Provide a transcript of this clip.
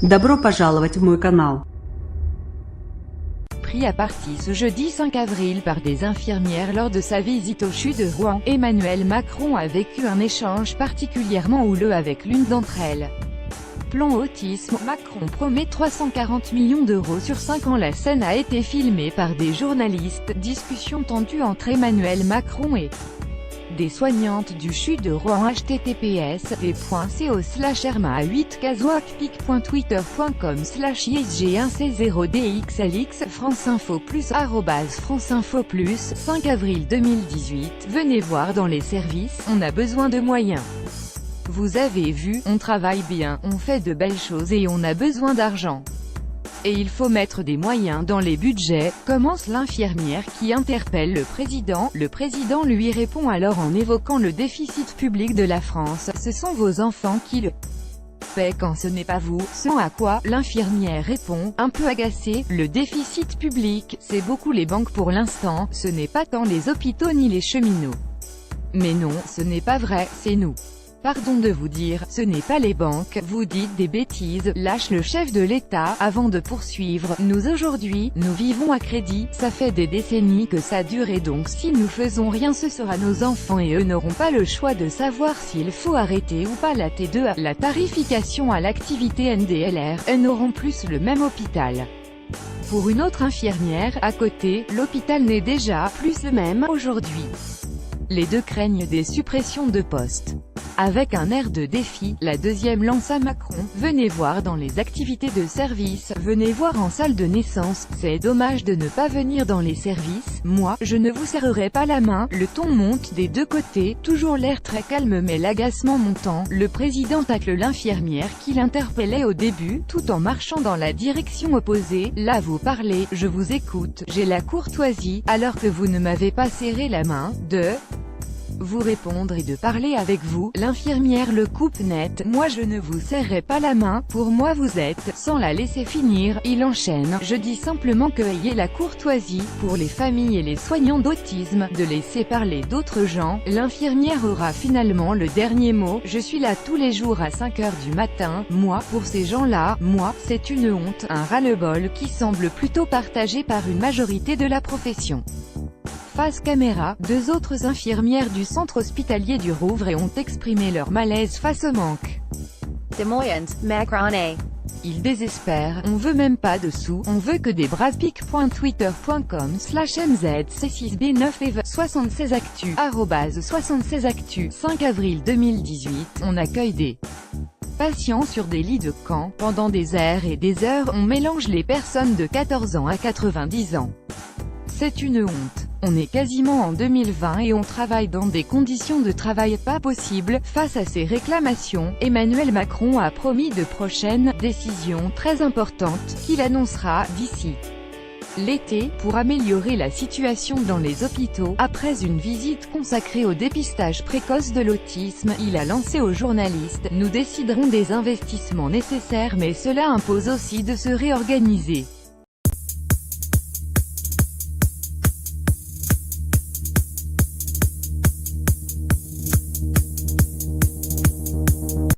Добро пожаловать в мой канал. Pris à partie ce jeudi 5 avril par des infirmières lors de sa visite au CHU de Rouen, Emmanuel Macron a vécu un échange particulièrement houleux avec l'une d'entre elles. Plan autisme, Macron promet 340 millions d'euros sur 5 ans. La scène a été filmée par des journalistes. Discussion tendue entre Emmanuel Macron et des soignantes du CHU de Rouen. https://8caswalkpic.twitter.com/isg1c0dxlx France Info Plus @France Info Plus 5 avril 2018. Venez voir dans les services, on a besoin de moyens. Vous avez vu, on travaille bien, on fait de belles choses et on a besoin d'argent. Et il faut mettre des moyens dans les budgets, commence l'infirmière qui interpelle le président. Le président lui répond alors en évoquant le déficit public de la France. Ce sont vos enfants qui le paient quand ce n'est pas vous. Sans à quoi, l'infirmière répond, un peu agacée, le déficit public, c'est beaucoup les banques pour l'instant, ce n'est pas tant les hôpitaux ni les cheminots. Mais non, ce n'est pas vrai, c'est nous. Pardon de vous dire, ce n'est pas les banques, vous dites des bêtises, lâche le chef de l'État, avant de poursuivre, nous aujourd'hui, nous vivons à crédit, ça fait des décennies que ça dure et donc si nous faisons rien ce sera nos enfants et eux n'auront pas le choix de savoir s'il faut arrêter ou pas la T2A, la tarification à l'activité NDLR, eux n'auront plus le même hôpital. Pour une autre infirmière, à côté, l'hôpital n'est déjà plus le même aujourd'hui. Les deux craignent des suppressions de postes. Avec un air de défi, la deuxième lance à Macron, venez voir dans les activités de service, venez voir en salle de naissance, c'est dommage de ne pas venir dans les services, moi, je ne vous serrerai pas la main, le ton monte des deux côtés, toujours l'air très calme mais l'agacement montant, le président tacle l'infirmière qui l'interpellait au début, tout en marchant dans la direction opposée, là vous parlez, je vous écoute, j'ai la courtoisie, alors que vous ne m'avez pas serré la main, de vous répondre et de parler avec vous, l'infirmière le coupe net, moi je ne vous serrerai pas la main, pour moi vous êtes, sans la laisser finir, il enchaîne, je dis simplement que ayez la courtoisie, pour les familles et les soignants d'autisme, de laisser parler d'autres gens, l'infirmière aura finalement le dernier mot, je suis là tous les jours à 5 heures du matin, moi, pour ces gens-là, moi, c'est une honte, un ras-le-bol qui semble plutôt partagé par une majorité de la profession. Face caméra, deux autres infirmières du centre hospitalier du Rouvre ont exprimé leur malaise face au manque de moyens. Macron est. Ils désespèrent, on veut même pas de sous, on veut que des braspic.twitter.com/mzc6b9ev 76actu, @76actu, 5 avril 2018, on accueille des patients sur des lits de camp, pendant des heures et des heures, on mélange les personnes de 14 ans à 90 ans. C'est une honte. On est quasiment en 2020 et on travaille dans des conditions de travail pas possibles. Face à ces réclamations, Emmanuel Macron a promis de prochaines décisions très importantes, qu'il annoncera d'ici l'été, pour améliorer la situation dans les hôpitaux. Après une visite consacrée au dépistage précoce de l'autisme, il a lancé aux journalistes, nous déciderons des investissements nécessaires mais cela impose aussi de se réorganiser.